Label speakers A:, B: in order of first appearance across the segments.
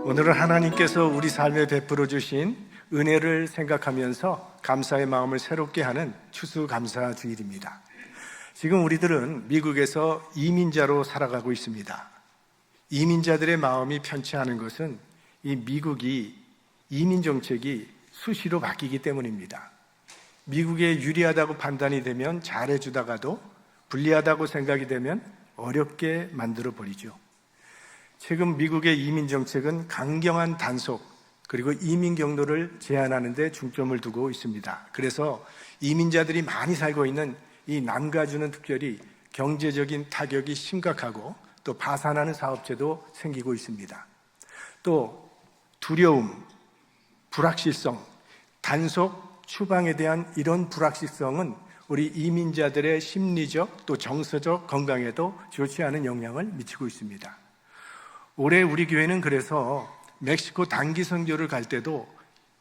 A: 오늘은 하나님께서 우리 삶에 베풀어 주신 은혜를 생각하면서 감사의 마음을 새롭게 하는 추수감사 주일입니다. 지금 우리들은 미국에서 이민자로 살아가고 있습니다. 이민자들의 마음이 편치 않은 것은 이 미국이 이민 정책이 수시로 바뀌기 때문입니다. 미국에 유리하다고 판단이 되면 잘해주다가도 불리하다고 생각이 되면 어렵게 만들어 버리죠. 최근 미국의 이민 정책은 강경한 단속 그리고 이민 경로를 제한하는 데 중점을 두고 있습니다. 그래서 이민자들이 많이 살고 있는 이 남가주는 특별히 경제적인 타격이 심각하고 또 파산하는 사업체도 생기고 있습니다. 또 두려움, 불확실성, 단속, 추방에 대한 이런 불확실성은 우리 이민자들의 심리적 또 정서적 건강에도 좋지 않은 영향을 미치고 있습니다. 올해 우리 교회는 그래서 멕시코 단기 선교를 갈 때도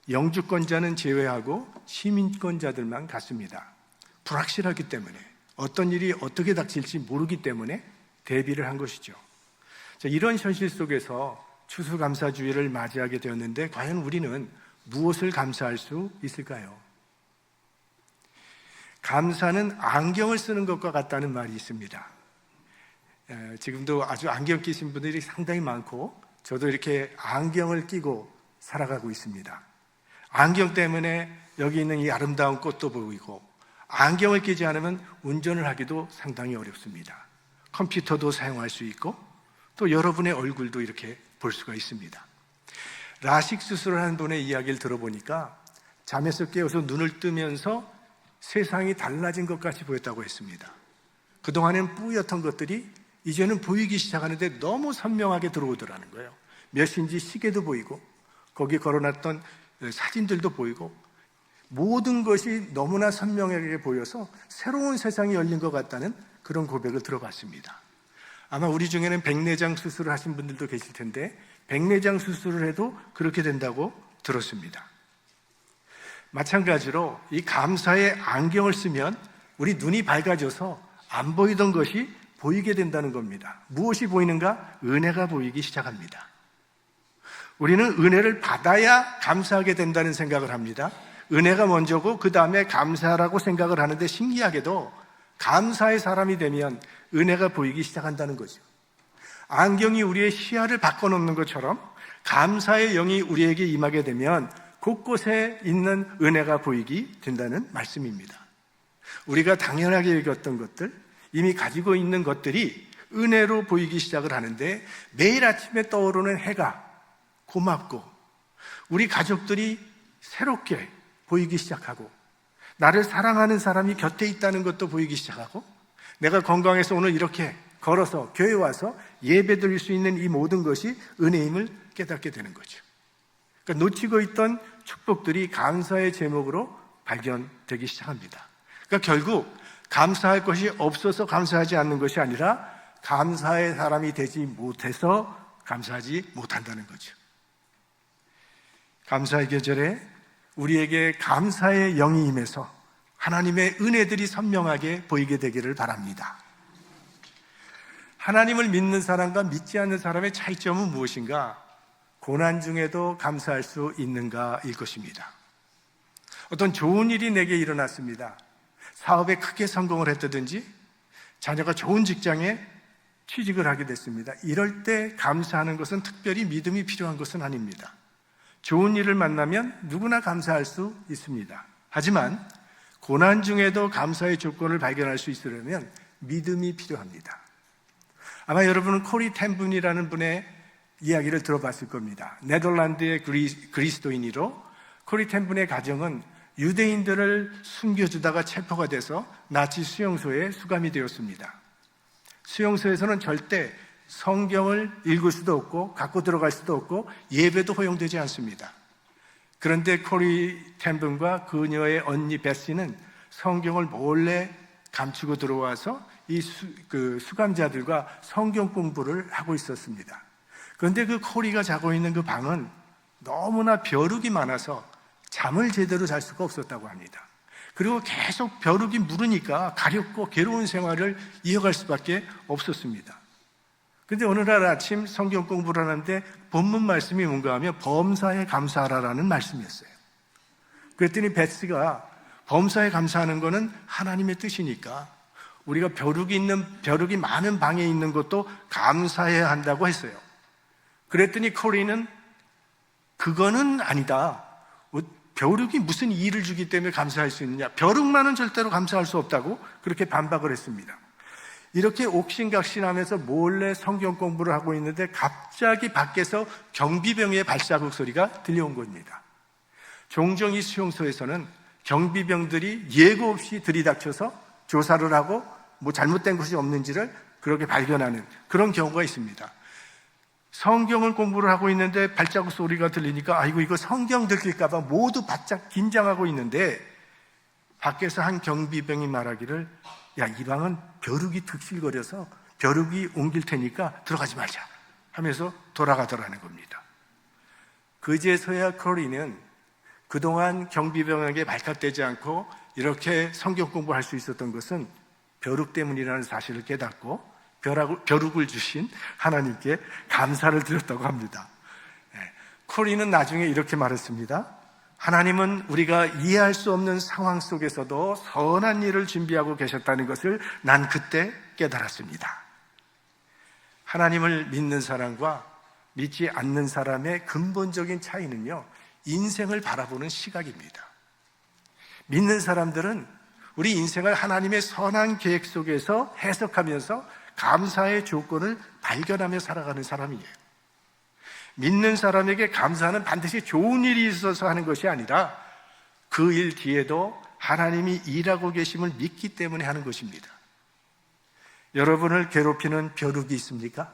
A: 영주권자는 제외하고 시민권자들만 갔습니다. 불확실하기 때문에 어떤 일이 어떻게 닥칠지 모르기 때문에 대비를 한 것이죠. 자, 이런 현실 속에서 추수감사주의를 맞이하게 되었는데 과연 우리는 무엇을 감사할 수 있을까요? 감사는 안경을 쓰는 것과 같다는 말이 있습니다. 지금도 아주 안경 끼신 분들이 상당히 많고 저도 이렇게 안경을 끼고 살아가고 있습니다. 안경 때문에 여기 있는 이 아름다운 꽃도 보이고 안경을 끼지 않으면 운전을 하기도 상당히 어렵습니다. 컴퓨터도 사용할 수 있고 또 여러분의 얼굴도 이렇게 볼 수가 있습니다. 라식 수술을 하는 분의 이야기를 들어보니까 잠에서 깨어서 눈을 뜨면서 세상이 달라진 것 같이 보였다고 했습니다. 그동안에는 뿌옇던 것들이 이제는 보이기 시작하는데 너무 선명하게 들어오더라는 거예요. 몇 시인지 시계도 보이고 거기 걸어놨던 사진들도 보이고 모든 것이 너무나 선명하게 보여서 새로운 세상이 열린 것 같다는 그런 고백을 들어봤습니다. 아마 우리 중에는 백내장 수술을 하신 분들도 계실 텐데 백내장 수술을 해도 그렇게 된다고 들었습니다. 마찬가지로 이 감사의 안경을 쓰면 우리 눈이 밝아져서 안 보이던 것이 보이게 된다는 겁니다. 무엇이 보이는가? 은혜가 보이기 시작합니다. 우리는 은혜를 받아야 감사하게 된다는 생각을 합니다. 은혜가 먼저고 그 다음에 감사라고 생각을 하는데 신기하게도 감사의 사람이 되면 은혜가 보이기 시작한다는 거죠. 안경이 우리의 시야를 바꿔놓는 것처럼 감사의 영이 우리에게 임하게 되면 곳곳에 있는 은혜가 보이게 된다는 말씀입니다. 우리가 당연하게 여겼던 것들, 이미 가지고 있는 것들이 은혜로 보이기 시작을 하는데 매일 아침에 떠오르는 해가 고맙고 우리 가족들이 새롭게 보이기 시작하고 나를 사랑하는 사람이 곁에 있다는 것도 보이기 시작하고 내가 건강해서 오늘 이렇게 걸어서 교회에 와서 예배 드릴 수 있는 이 모든 것이 은혜임을 깨닫게 되는 거죠. 그러니까 놓치고 있던 축복들이 감사의 제목으로 발견되기 시작합니다. 그러니까 결국 감사할 것이 없어서 감사하지 않는 것이 아니라 감사의 사람이 되지 못해서 감사하지 못한다는 거죠. 감사의 계절에 우리에게 감사의 영이 임해서 하나님의 은혜들이 선명하게 보이게 되기를 바랍니다. 하나님을 믿는 사람과 믿지 않는 사람의 차이점은 무엇인가? 고난 중에도 감사할 수 있는가일 것입니다. 어떤 좋은 일이 내게 일어났습니다. 사업에 크게 성공을 했다든지 자녀가 좋은 직장에 취직을 하게 됐습니다. 이럴 때 감사하는 것은 특별히 믿음이 필요한 것은 아닙니다. 좋은 일을 만나면 누구나 감사할 수 있습니다. 하지만 고난 중에도 감사의 조건을 발견할 수 있으려면 믿음이 필요합니다. 아마 여러분은 코리 텐분이라는 분의 이야기를 들어봤을 겁니다. 네덜란드의 그리스도인이로 코리 텐분의 가정은 유대인들을 숨겨주다가 체포가 돼서 나치 수용소에 수감이 되었습니다. 수용소에서는 절대 성경을 읽을 수도 없고 갖고 들어갈 수도 없고 예배도 허용되지 않습니다. 그런데 코리 텐분과 그녀의 언니 베시는 성경을 몰래 감추고 들어와서 이 수감자들과 성경 공부를 하고 있었습니다. 그런데 그 코리가 자고 있는 그 방은 너무나 벼룩이 많아서 잠을 제대로 잘 수가 없었다고 합니다. 그리고 계속 벼룩이 물으니까 가렵고 괴로운 생활을 이어갈 수밖에 없었습니다. 근데 어느 날 아침 성경 공부를 하는데 본문 말씀이 뭔가 하면 범사에 감사하라라는 말씀이었어요. 그랬더니 베스가 범사에 감사하는 거는 하나님의 뜻이니까 우리가 벼룩이 많은 방에 있는 것도 감사해야 한다고 했어요. 그랬더니 코리는 그거는 아니다. 벼룩이 무슨 이를 주기 때문에 감사할 수 있느냐. 벼룩만은 절대로 감사할 수 없다고 그렇게 반박을 했습니다. 이렇게 옥신각신하면서 몰래 성경 공부를 하고 있는데 갑자기 밖에서 경비병의 발자국 소리가 들려온 겁니다. 종종 이 수용소에서는 경비병들이 예고 없이 들이닥쳐서 조사를 하고 뭐 잘못된 것이 없는지를 그렇게 발견하는 그런 경우가 있습니다. 성경을 공부를 하고 있는데 발자국 소리가 들리니까 아이고 이거 성경 들킬까 봐 모두 바짝 긴장하고 있는데 밖에서 한 경비병이 말하기를 야, 이 방은 벼룩이 득실거려서 벼룩이 옮길 테니까 들어가지 말자 하면서 돌아가더라는 겁니다. 그제서야 코리는 그동안 경비병에게 발칵되지 않고 이렇게 성경 공부할 수 있었던 것은 벼룩 때문이라는 사실을 깨닫고 벼룩을 주신 하나님께 감사를 드렸다고 합니다. 코리는 나중에 이렇게 말했습니다. 하나님은 우리가 이해할 수 없는 상황 속에서도 선한 일을 준비하고 계셨다는 것을 난 그때 깨달았습니다. 하나님을 믿는 사람과 믿지 않는 사람의 근본적인 차이는요, 인생을 바라보는 시각입니다. 믿는 사람들은 우리 인생을 하나님의 선한 계획 속에서 해석하면서 감사의 조건을 발견하며 살아가는 사람이에요. 믿는 사람에게 감사는 반드시 좋은 일이 있어서 하는 것이 아니라 그 일 뒤에도 하나님이 일하고 계심을 믿기 때문에 하는 것입니다. 여러분을 괴롭히는 벼룩이 있습니까?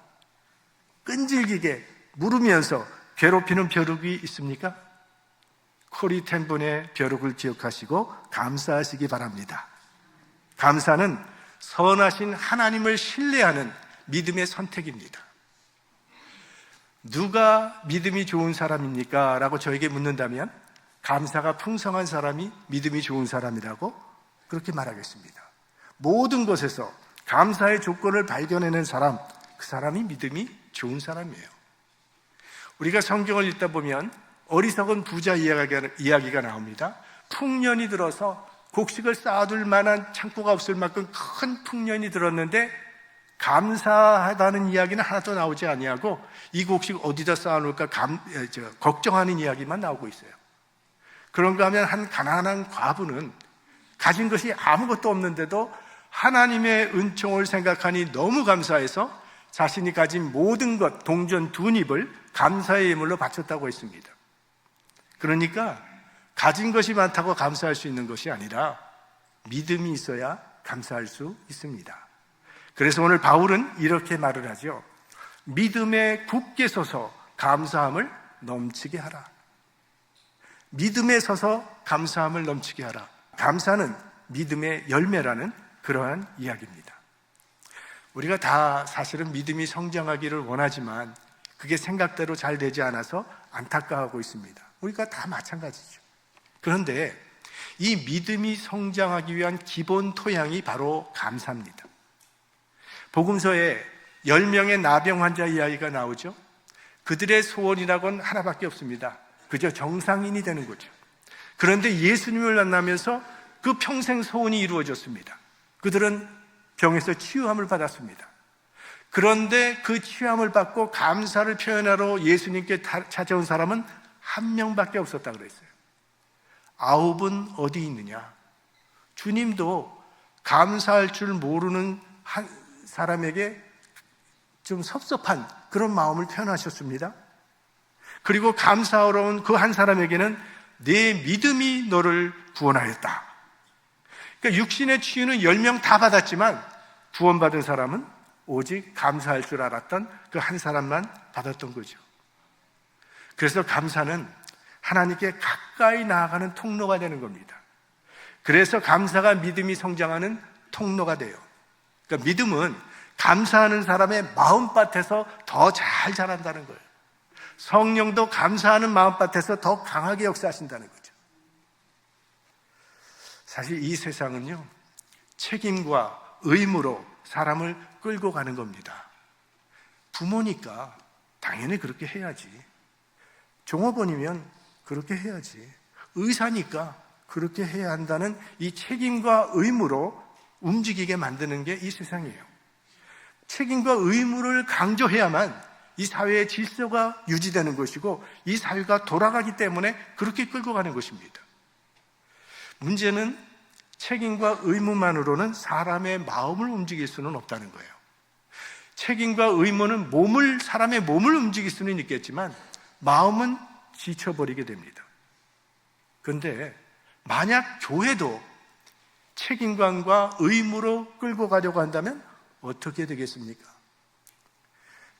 A: 끈질기게 물으면서 괴롭히는 벼룩이 있습니까? 코리 텐분의 벼룩을 기억하시고 감사하시기 바랍니다. 감사는 선하신 하나님을 신뢰하는 믿음의 선택입니다. 누가 믿음이 좋은 사람입니까? 라고 저에게 묻는다면 감사가 풍성한 사람이 믿음이 좋은 사람이라고 그렇게 말하겠습니다. 모든 것에서 감사의 조건을 발견해낸 사람, 그 사람이 믿음이 좋은 사람이에요. 우리가 성경을 읽다 보면 어리석은 부자 이야기가 나옵니다. 풍년이 들어서 곡식을 쌓아둘 만한 창고가 없을 만큼 큰 풍년이 들었는데 감사하다는 이야기는 하나도 나오지 아니하고 이 곡식 어디다 쌓아놓을까 걱정하는 이야기만 나오고 있어요. 그런가 하면 한 가난한 과부는 가진 것이 아무것도 없는데도 하나님의 은총을 생각하니 너무 감사해서 자신이 가진 모든 것, 동전 2닙을 감사의 예물로 바쳤다고 했습니다. 그러니까 가진 것이 많다고 감사할 수 있는 것이 아니라 믿음이 있어야 감사할 수 있습니다. 그래서 오늘 바울은 이렇게 말을 하죠. 믿음에 굳게 서서 감사함을 넘치게 하라. 믿음에 서서 감사함을 넘치게 하라. 감사는 믿음의 열매라는 그러한 이야기입니다. 우리가 다 사실은 믿음이 성장하기를 원하지만 그게 생각대로 잘 되지 않아서 안타까워하고 있습니다. 우리가 다 마찬가지죠. 그런데 이 믿음이 성장하기 위한 기본 토양이 바로 감사입니다. 복음서에 10명의 나병 환자 이야기가 나오죠. 그들의 소원이라고는 하나밖에 없습니다. 그저 정상인이 되는 거죠. 그런데 예수님을 만나면서 그 평생 소원이 이루어졌습니다. 그들은 병에서 치유함을 받았습니다. 그런데 그 치유함을 받고 감사를 표현하러 예수님께 찾아온 사람은 한 명밖에 없었다고 그랬어요. 9은 어디 있느냐? 주님도 감사할 줄 모르는 한 사람에게 좀 섭섭한 그런 마음을 표현하셨습니다. 그리고 감사하러 온 그 한 사람에게는 내 믿음이 너를 구원하였다. 그러니까 육신의 치유는 10명 다 받았지만 구원받은 사람은 오직 감사할 줄 알았던 그 한 사람만 받았던 거죠. 그래서 감사는 하나님께 가까이 나아가는 통로가 되는 겁니다. 그래서 감사가 믿음이 성장하는 통로가 돼요. 그러니까 믿음은 감사하는 사람의 마음밭에서 더 잘 자란다는 거예요. 성령도 감사하는 마음밭에서 더 강하게 역사하신다는 거죠. 사실 이 세상은요, 책임과 의무로 사람을 끌고 가는 겁니다. 부모니까 당연히 그렇게 해야지. 종업원이면 그렇게 해야지. 의사니까 그렇게 해야 한다는 이 책임과 의무로 움직이게 만드는 게 이 세상이에요. 책임과 의무를 강조해야만 이 사회의 질서가 유지되는 것이고 이 사회가 돌아가기 때문에 그렇게 끌고 가는 것입니다. 문제는 책임과 의무만으로는 사람의 마음을 움직일 수는 없다는 거예요. 책임과 의무는 사람의 몸을 움직일 수는 있겠지만 마음은 지쳐버리게 됩니다. 그런데 만약 교회도 책임감과 의무로 끌고 가려고 한다면 어떻게 되겠습니까?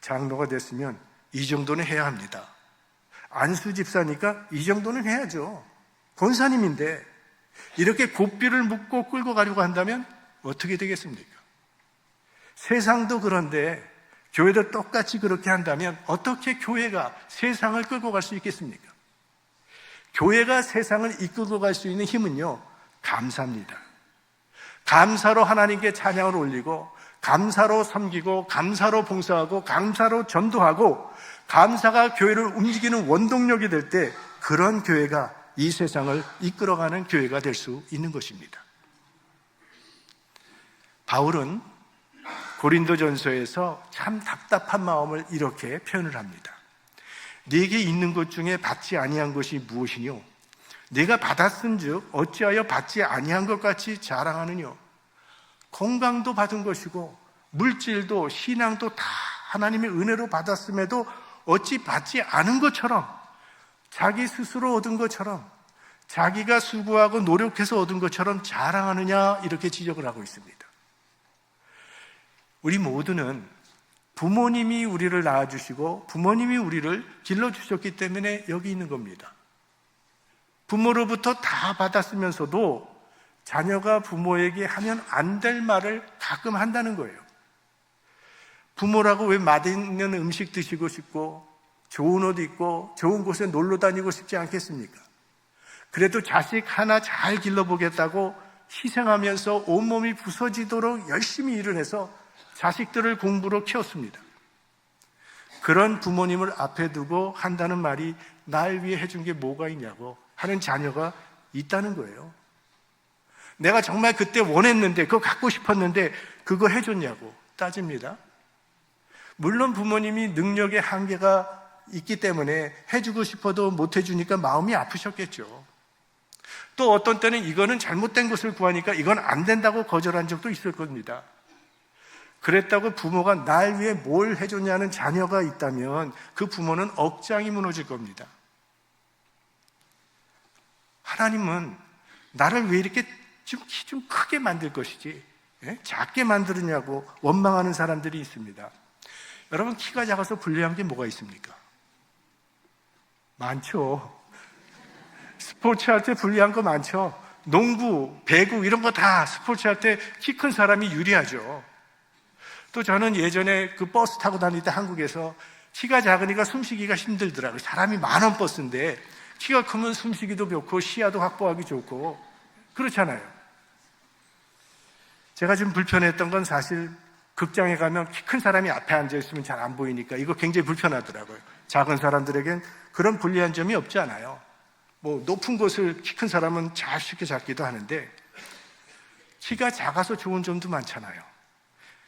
A: 장로가 됐으면 이 정도는 해야 합니다. 안수 집사니까 이 정도는 해야죠. 권사님인데 이렇게 고삐를 묶고 끌고 가려고 한다면 어떻게 되겠습니까? 세상도 그런데 교회도 똑같이 그렇게 한다면 어떻게 교회가 세상을 끌고 갈 수 있겠습니까? 교회가 세상을 이끌고 갈 수 있는 힘은요, 감사입니다. 감사로 하나님께 찬양을 올리고, 감사로 섬기고, 감사로 봉사하고, 감사로 전도하고, 감사가 교회를 움직이는 원동력이 될 때 그런 교회가 이 세상을 이끌어가는 교회가 될 수 있는 것입니다. 바울은 고린도전서에서 참 답답한 마음을 이렇게 표현을 합니다. 네게 있는 것 중에 받지 아니한 것이 무엇이뇨? 네가 받았은즉 어찌하여 받지 아니한 것 같이 자랑하느뇨? 건강도 받은 것이고 물질도 신앙도 다 하나님의 은혜로 받았음에도 어찌 받지 않은 것처럼, 자기 스스로 얻은 것처럼, 자기가 수고하고 노력해서 얻은 것처럼 자랑하느냐, 이렇게 지적을 하고 있습니다. 우리 모두는 부모님이 우리를 낳아주시고 부모님이 우리를 길러주셨기 때문에 여기 있는 겁니다. 부모로부터 다 받았으면서도 자녀가 부모에게 하면 안 될 말을 가끔 한다는 거예요. 부모라고 왜 맛있는 음식 드시고 싶고 좋은 옷 입고 좋은 곳에 놀러 다니고 싶지 않겠습니까? 그래도 자식 하나 잘 길러보겠다고 희생하면서 온몸이 부서지도록 열심히 일을 해서 자식들을 공부로 키웠습니다. 그런 부모님을 앞에 두고 한다는 말이 날 위해 해준 게 뭐가 있냐고 하는 자녀가 있다는 거예요. 내가 정말 그때 원했는데, 그거 갖고 싶었는데 그거 해줬냐고 따집니다. 물론 부모님이 능력의 한계가 있기 때문에 해주고 싶어도 못 해주니까 마음이 아프셨겠죠. 또 어떤 때는 이거는 잘못된 것을 구하니까 이건 안 된다고 거절한 적도 있을 겁니다. 그랬다고 부모가 날 위해 뭘 해줬냐는 자녀가 있다면 그 부모는 억장이 무너질 겁니다. 하나님은 나를 왜 이렇게 좀 크게 만들 것이지 작게 만들었냐고 원망하는 사람들이 있습니다. 여러분, 키가 작아서 불리한 게 뭐가 있습니까? 많죠. 스포츠 할 때 불리한 거 많죠. 농구, 배구 이런 거 다 스포츠 할 때 키 큰 사람이 유리하죠. 또 저는 예전에 그 버스 타고 다닐 때 한국에서 키가 작으니까 숨쉬기가 힘들더라고요. 사람이 많은 버스인데 키가 크면 숨쉬기도 좋고 시야도 확보하기 좋고 그렇잖아요. 제가 지금 불편했던 건 사실 극장에 가면 키 큰 사람이 앞에 앉아있으면 잘 안 보이니까 이거 굉장히 불편하더라고요. 작은 사람들에겐 그런 불리한 점이 없지 않아요. 뭐 높은 곳을 키 큰 사람은 잘 쉽게 잡기도 하는데 키가 작아서 좋은 점도 많잖아요.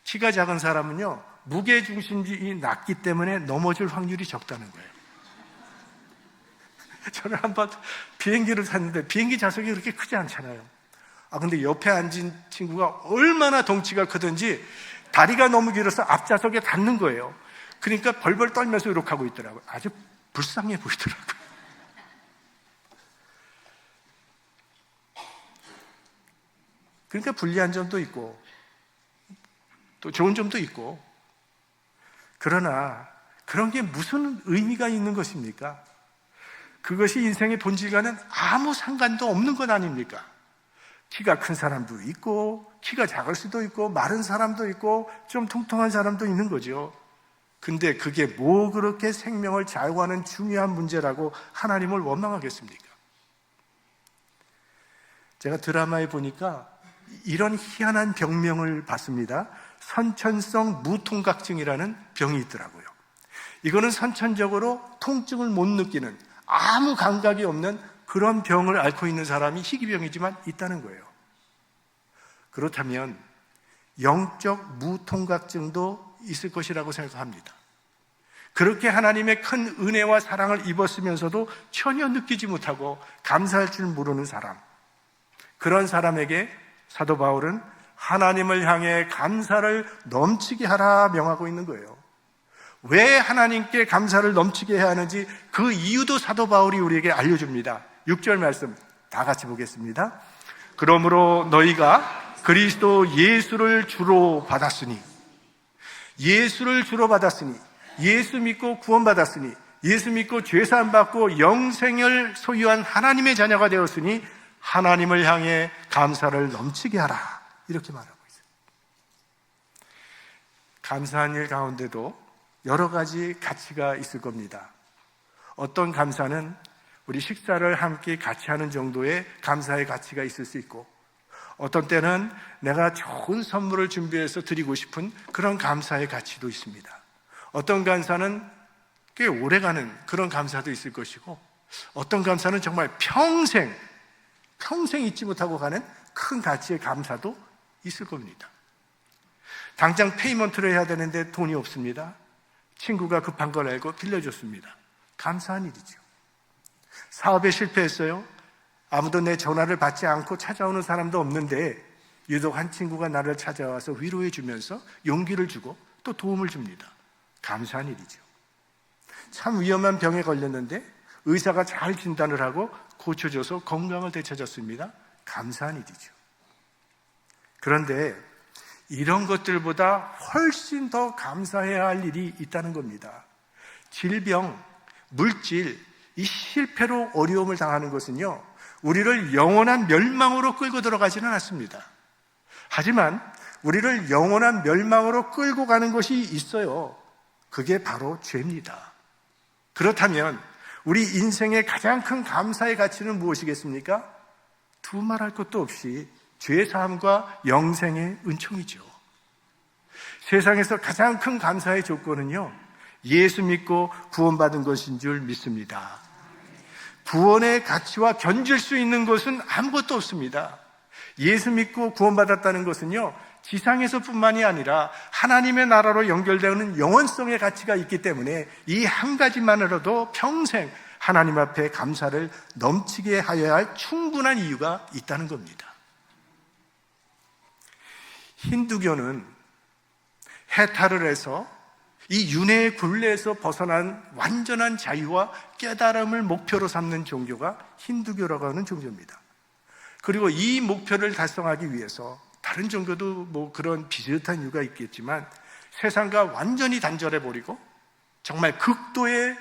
A: 키가 작은 사람은요, 무게중심이 낮기 때문에 넘어질 확률이 적다는 거예요. 저는 한번 비행기를 탔는데 비행기 좌석이 그렇게 크지 않잖아요. 근데 옆에 앉은 친구가 얼마나 덩치가 크든지 다리가 너무 길어서 앞좌석에 닿는 거예요. 그러니까 벌벌 떨면서 이렇게 하고 있더라고요. 아주 불쌍해 보이더라고요. 그러니까 불리한 점도 있고 또 좋은 점도 있고, 그러나 그런 게 무슨 의미가 있는 것입니까? 그것이 인생의 본질과는 아무 상관도 없는 것 아닙니까? 키가 큰 사람도 있고 키가 작을 수도 있고 마른 사람도 있고 좀 통통한 사람도 있는 거죠. 근데 그게 뭐 그렇게 생명을 좌우하는 중요한 문제라고 하나님을 원망하겠습니까? 제가 드라마에 보니까 이런 희한한 병명을 봤습니다. 선천성 무통각증이라는 병이 있더라고요. 이거는 선천적으로 통증을 못 느끼는, 아무 감각이 없는 그런 병을 앓고 있는 사람이 희귀병이지만 있다는 거예요. 그렇다면 영적 무통각증도 있을 것이라고 생각합니다. 그렇게 하나님의 큰 은혜와 사랑을 입었으면서도 전혀 느끼지 못하고 감사할 줄 모르는 사람, 그런 사람에게 사도 바울은 하나님을 향해 감사를 넘치게 하라 명하고 있는 거예요. 왜 하나님께 감사를 넘치게 해야 하는지 그 이유도 사도 바울이 우리에게 알려줍니다. 6절 말씀 다 같이 보겠습니다. 그러므로 너희가 그리스도 예수를 주로 받았으니, 예수를 주로 받았으니, 예수 믿고 구원받았으니, 예수 믿고 죄사함 받고 영생을 소유한 하나님의 자녀가 되었으니 하나님을 향해 감사를 넘치게 하라, 이렇게 말하고 있어요. 감사한 일 가운데도 여러 가지 가치가 있을 겁니다. 어떤 감사는 우리 식사를 함께 같이 하는 정도의 감사의 가치가 있을 수 있고, 어떤 때는 내가 좋은 선물을 준비해서 드리고 싶은 그런 감사의 가치도 있습니다. 어떤 감사는 꽤 오래가는 그런 감사도 있을 것이고, 어떤 감사는 정말 평생 잊지 못하고 가는 큰 가치의 감사도 있을 겁니다. 당장 페이먼트를 해야 되는데 돈이 없습니다. 친구가 급한 걸 알고 빌려줬습니다. 감사한 일이죠. 사업에 실패했어요. 아무도 내 전화를 받지 않고 찾아오는 사람도 없는데 유독 한 친구가 나를 찾아와서 위로해 주면서 용기를 주고 또 도움을 줍니다. 감사한 일이죠. 참 위험한 병에 걸렸는데 의사가 잘 진단을 하고 고쳐줘서 건강을 되찾았습니다. 감사한 일이죠. 그런데 이런 것들보다 훨씬 더 감사해야 할 일이 있다는 겁니다. 질병, 물질, 이 실패로 어려움을 당하는 것은요, 우리를 영원한 멸망으로 끌고 들어가지는 않습니다. 하지만 우리를 영원한 멸망으로 끌고 가는 것이 있어요. 그게 바로 죄입니다. 그렇다면 우리 인생의 가장 큰 감사의 가치는 무엇이겠습니까? 두말할 것도 없이 죄사함과 영생의 은총이죠. 세상에서 가장 큰 감사의 조건은요, 예수 믿고 구원받은 것인 줄 믿습니다. 구원의 가치와 견줄 수 있는 것은 아무것도 없습니다. 예수 믿고 구원받았다는 것은요, 지상에서뿐만이 아니라 하나님의 나라로 연결되는 영원성의 가치가 있기 때문에 이 한 가지만으로도 평생 하나님 앞에 감사를 넘치게 하여야 할 충분한 이유가 있다는 겁니다. 힌두교는 해탈을 해서 이 윤회의 굴레에서 벗어난 완전한 자유와 깨달음을 목표로 삼는 종교가 힌두교라고 하는 종교입니다. 그리고 이 목표를 달성하기 위해서 다른 종교도 뭐 그런 비슷한 이유가 있겠지만 세상과 완전히 단절해버리고 정말 극도의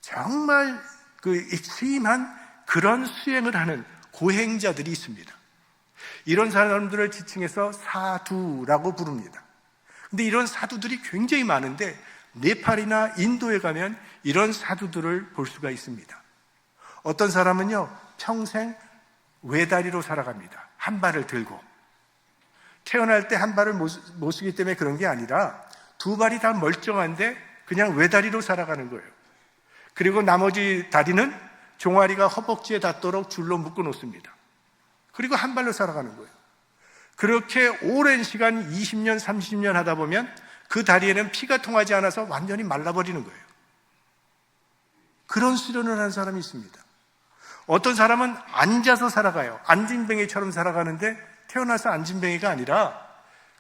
A: 정말 그 익스트림한 그런 수행을 하는 고행자들이 있습니다. 이런 사람들을 지칭해서 사두라고 부릅니다. 근데 이런 사두들이 굉장히 많은데 네팔이나 인도에 가면 이런 사두들을 볼 수가 있습니다. 어떤 사람은요, 평생 외다리로 살아갑니다. 한 발을 들고. 태어날 때 한 발을 못 쓰기 때문에 그런 게 아니라 두 발이 다 멀쩡한데 그냥 외다리로 살아가는 거예요. 그리고 나머지 다리는 종아리가 허벅지에 닿도록 줄로 묶어 놓습니다. 그리고 한 발로 살아가는 거예요. 그렇게 오랜 시간 20년, 30년 하다 보면 그 다리에는 피가 통하지 않아서 완전히 말라버리는 거예요. 그런 수련을 하는 사람이 있습니다. 어떤 사람은 앉아서 살아가요. 안진뱅이처럼 살아가는데 태어나서 안진뱅이가 아니라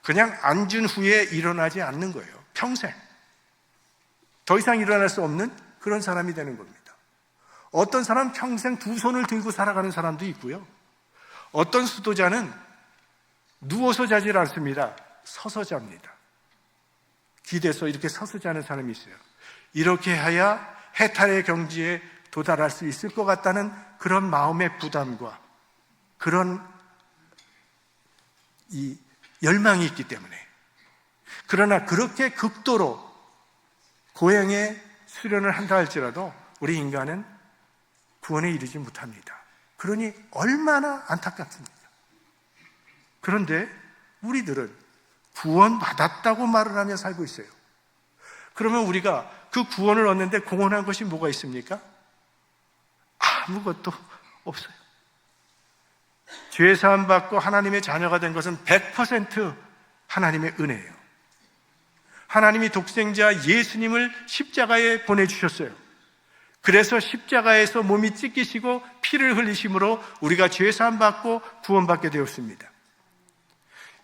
A: 그냥 앉은 후에 일어나지 않는 거예요. 평생. 더 이상 일어날 수 없는 그런 사람이 되는 겁니다. 어떤 사람은 평생 두 손을 들고 살아가는 사람도 있고요. 어떤 수도자는 누워서 자질 않습니다. 서서 잡니다. 기대서 이렇게 서서 자는 사람이 있어요. 이렇게 해야 해탈의 경지에 도달할 수 있을 것 같다는 그런 마음의 부담과 그런 이 열망이 있기 때문에. 그러나 그렇게 극도로 고행의 수련을 한다 할지라도 우리 인간은 구원에 이르지 못합니다. 그러니 얼마나 안타깝습니까? 그런데 우리들은 구원받았다고 말을 하며 살고 있어요. 그러면 우리가 그 구원을 얻는데 공헌한 것이 뭐가 있습니까? 아무것도 없어요. 죄사함 받고 하나님의 자녀가 된 것은 100% 하나님의 은혜예요. 하나님이 독생자 예수님을 십자가에 보내주셨어요. 그래서 십자가에서 몸이 찢기시고 피를 흘리심으로 우리가 죄사함 받고 구원받게 되었습니다.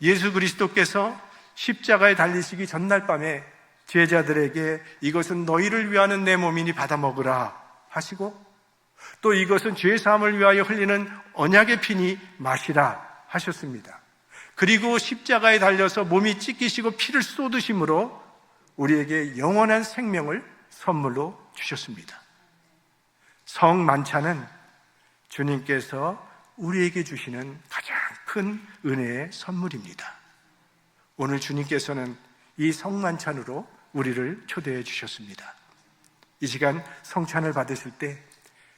A: 예수 그리스도께서 십자가에 달리시기 전날 밤에 제자들에게 이것은 너희를 위하는 내 몸이니 받아 먹으라 하시고, 또 이것은 죄사함을 위하여 흘리는 언약의 피니 마시라 하셨습니다. 그리고 십자가에 달려서 몸이 찢기시고 피를 쏟으심으로 우리에게 영원한 생명을 선물로 주셨습니다. 성만찬은 주님께서 우리에게 주시는 가장 큰 은혜의 선물입니다. 오늘 주님께서는 이 성만찬으로 우리를 초대해 주셨습니다. 이 시간 성찬을 받으실 때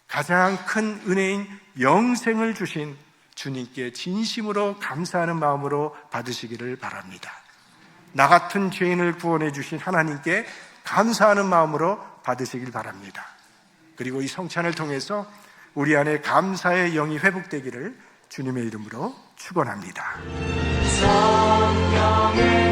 A: 가장 큰 은혜인 영생을 주신 주님께 진심으로 감사하는 마음으로 받으시기를 바랍니다. 나 같은 죄인을 구원해 주신 하나님께 감사하는 마음으로 받으시길 바랍니다. 그리고 이 성찬을 통해서 우리 안에 감사의 영이 회복되기를 주님의 이름으로 축원합니다. 성령의